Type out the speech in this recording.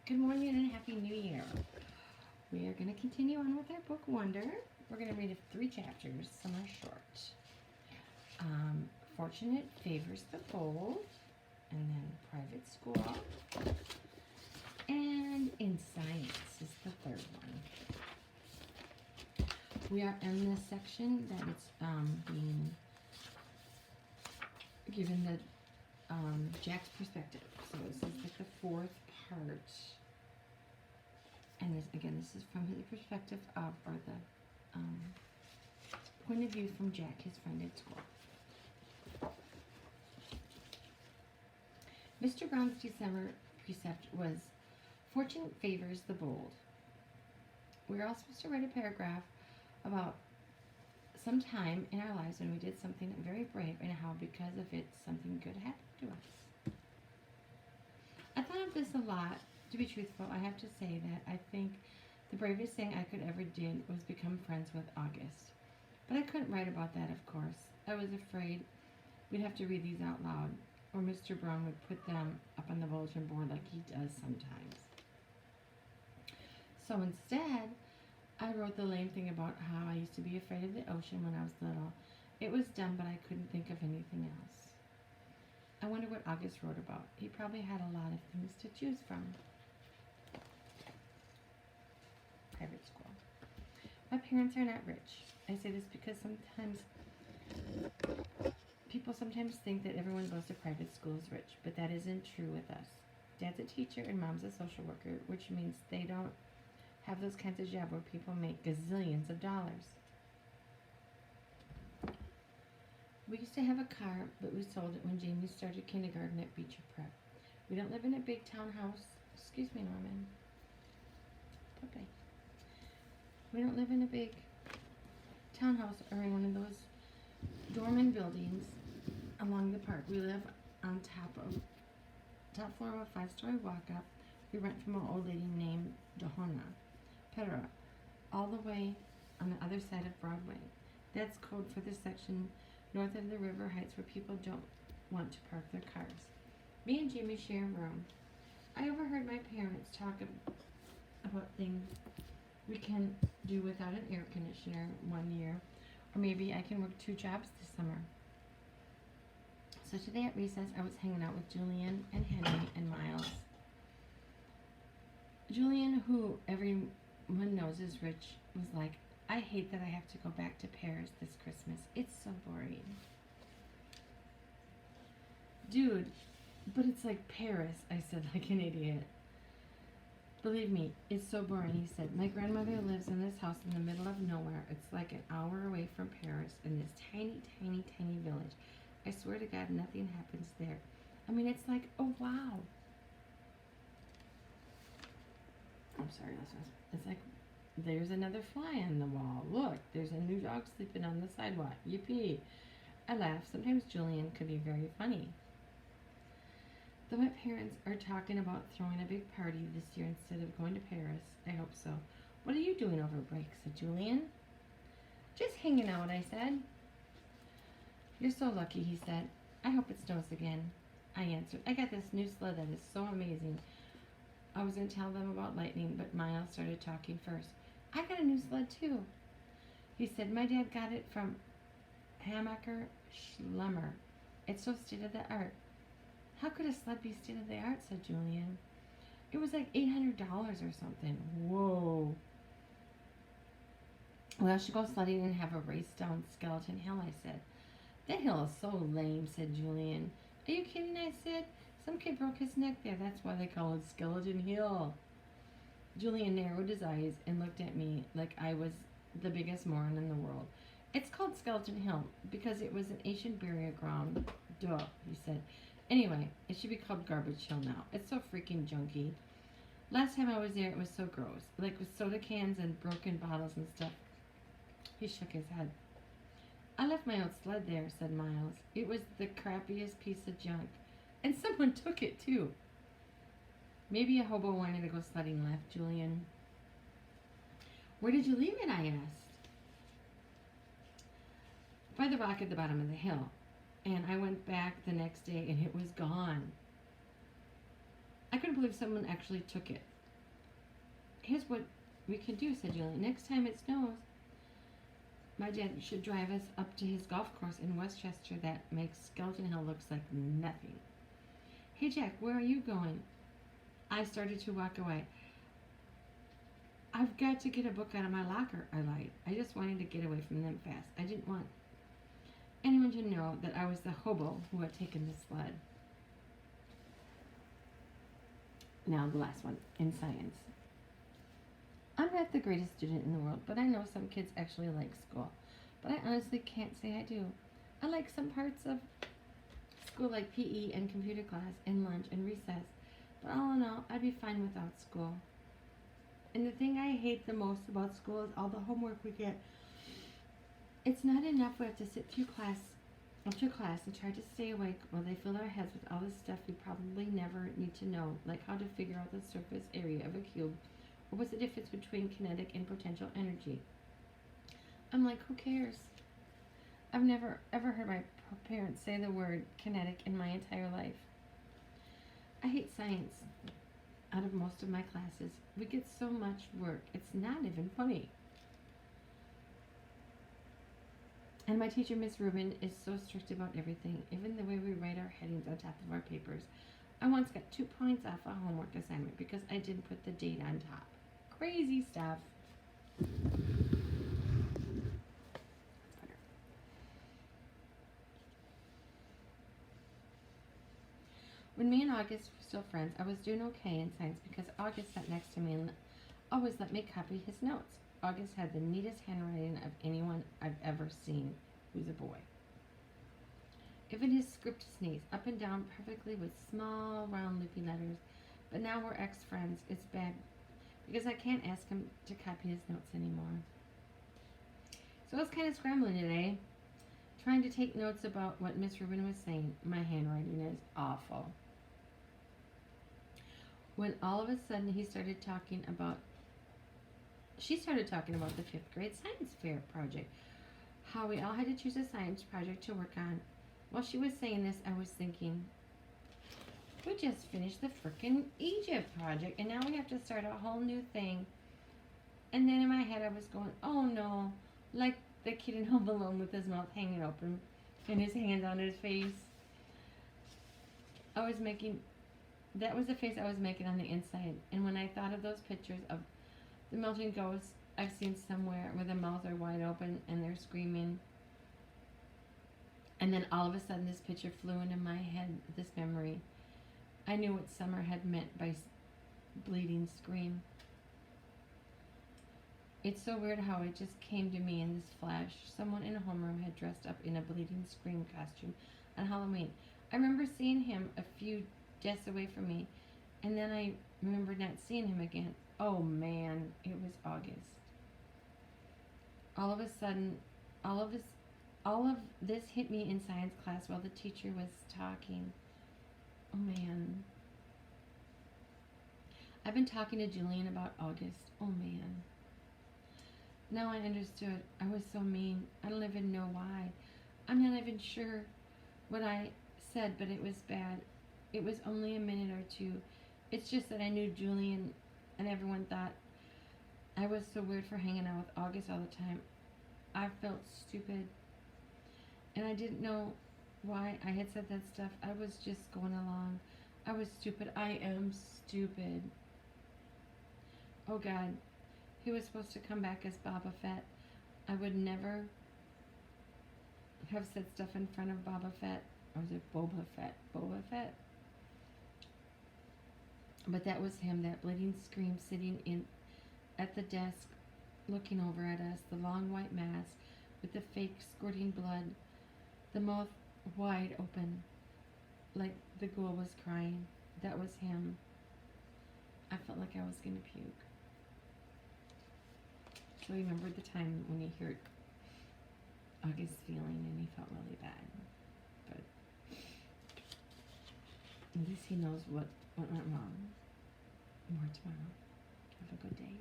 Good morning and Happy New Year. We are going to continue on with our book Wonder. We're going to read 3 chapters. Some are short. Fortunate favors the bold, and then private school, and in science is the 3rd one. We are in the section that it's being given the Jack's perspective. So this is like the 4th part. And this is from the perspective of, or the point of view from Jack, his friend at school. Mr. Brown's December precept was, fortune favors the bold. We are all supposed to write a paragraph about some time in our lives when we did something very brave and how because of it something good happened to us. I thought of this a lot. To be truthful, I have to say that I think the bravest thing I could ever did was become friends with August. But I couldn't write about that, of course. I was afraid we'd have to read these out loud, or Mr. Brown would put them up on the bulletin board like he does sometimes. So instead, I wrote the lame thing about how I used to be afraid of the ocean when I was little. It was dumb, but I couldn't think of anything else. I wonder what August wrote about. He probably had a lot of things to choose from. Private school. My parents are not rich. I say this because people sometimes think that everyone goes to private school is rich, but that isn't true with us. Dad's a teacher and Mom's a social worker, which means they don't have those kinds of jobs where people make gazillions of dollars. We used to have a car, but we sold it when Jamie started kindergarten at Beecher Prep. We don't live in a big townhouse. Excuse me, Norman. Okay. We don't live in a big townhouse or in one of those dormant buildings along the park. We live on top floor of a 5-story walk-up. We rent from an old lady named Dohona Pedra, all the way on the other side of Broadway. That's code for the section north of the River Heights where people don't want to park their cars. Me and Jamie share a room. I overheard my parents talk about things we can do without an air conditioner one year, or maybe I can work 2 jobs this summer. So today at recess, I was hanging out with Julian and Henry and Miles. Julian, who everyone knows is rich, was like, I hate that I have to go back to Paris this Christmas. It's so boring. Dude, but it's like Paris, I said like an idiot. Believe me, it's so boring, he said. My grandmother lives in this house in the middle of nowhere. It's like an hour away from Paris in this tiny, tiny, tiny village. I swear to God, nothing happens there. I mean, it's like, oh, wow. I'm sorry, listeners. It's like, there's another fly on the wall. Look, there's a new dog sleeping on the sidewalk. Yippee. I laugh. Sometimes Julian could be very funny. Though my parents are talking about throwing a big party this year instead of going to Paris, I hope so. What are you doing over break? Said Julian. Just hanging out, I said. You're so lucky, he said. I hope it snows again. I answered. I got this new sled that is so amazing. I was going to tell them about lightning, but Miles started talking first. I got a new sled too. He said, my dad got it from Hamaker Schlemmer. It's so state-of-the-art. How could a sled be state-of-the-art, said Julian. It was like $800 or something. Whoa. Well, I should go sledding and have a race down Skeleton Hill, I said. That hill is so lame, said Julian. Are you kidding, I said. Some kid broke his neck there. That's why they call it Skeleton Hill. Julian narrowed his eyes and looked at me like I was the biggest moron in the world. It's called Skeleton Hill because it was an ancient burial ground. Duh, he said. Anyway, it should be called Garbage Hill now. It's so freaking junky. Last time I was there, it was so gross. Like with soda cans and broken bottles and stuff. He shook his head. I left my old sled there, said Miles. It was the crappiest piece of junk. And someone took it, too. Maybe a hobo wanted to go sledding, laughed Julian. Where did you leave it, I asked. By the rock at the bottom of the hill. And I went back the next day and it was gone. I couldn't believe someone actually took it. Here's what we could do, said Julian. Next time it snows, my dad should drive us up to his golf course in Westchester that makes Skeleton Hill looks like nothing. Hey, Jack, where are you going? I started to walk away. I've got to get a book out of my locker, I lied. I just wanted to get away from them fast. I didn't want anyone to know that I was the hobo who had taken the sled. Now the last one, in science. I'm not the greatest student in the world, but I know some kids actually like school. But I honestly can't say I do. I like some parts of school like PE and computer class and lunch and recess. But all in all, I'd be fine without school. And the thing I hate the most about school is all the homework we get. It's not enough we have to sit through class after class and try to stay awake while they fill our heads with all this stuff we probably never need to know, like how to figure out the surface area of a cube, or what's the difference between kinetic and potential energy. I'm like, who cares? I've never ever heard my parents say the word kinetic in my entire life. I hate science. Out of most of my classes, we get so much work, it's not even funny. And my teacher, Miss Rubin, is so strict about everything, even the way we write our headings on top of our papers. I once got 2 points off a homework assignment because I didn't put the date on top. Crazy stuff. When me and August were still friends, I was doing okay in science because August sat next to me and always let me copy his notes. August had the neatest handwriting of anyone I've ever seen who's a boy. Even his script sneaks up and down perfectly with small, round, loopy letters. But now we're ex-friends. It's bad because I can't ask him to copy his notes anymore. So I was kind of scrambling today, trying to take notes about what Miss Rubin was saying. My handwriting is awful. When all of a sudden she started talking about the 5th grade science fair project, how we all had to choose a science project to work on. While she was saying this, I was thinking, we just finished the frickin' Egypt project, and now we have to start a whole new thing. And then in my head I was going, oh no, like the kid in Home Alone with his mouth hanging open and his hands on his face. That was the face I was making on the inside. And when I thought of those pictures of the melting ghosts I've seen somewhere where the mouths are wide open and they're screaming, and then all of a sudden this picture flew into my head, this memory. I knew what Summer had meant by bleeding scream. It's so weird how it just came to me in this flash. Someone in a homeroom had dressed up in a bleeding scream costume on Halloween. I remember seeing him a few desks away from me, and then I remembered not seeing him again. Oh man, it was August. All of a sudden, all of this hit me in science class while the teacher was talking. Oh man. I've been talking to Julian about August. Oh man. Now I understood. I was so mean. I don't even know why. I'm not even sure what I said, but it was bad. It was only a minute or two. It's just that I knew Julian and everyone thought I was so weird for hanging out with August all the time. I felt stupid. And I didn't know why I had said that stuff. I was just going along. I was stupid. I am stupid. Oh God. He was supposed to come back as Boba Fett. I would never have said stuff in front of Boba Fett. Or was it Boba Fett? Boba Fett? But that was him, that bleeding scream sitting at the desk looking over at us, the long white mask with the fake squirting blood, the mouth wide open like the ghoul was crying. That was him. I felt like I was going to puke. So I remembered the time when he heard August's feeling and he felt really bad. But at least he knows what went wrong. More tomorrow. Have a good day.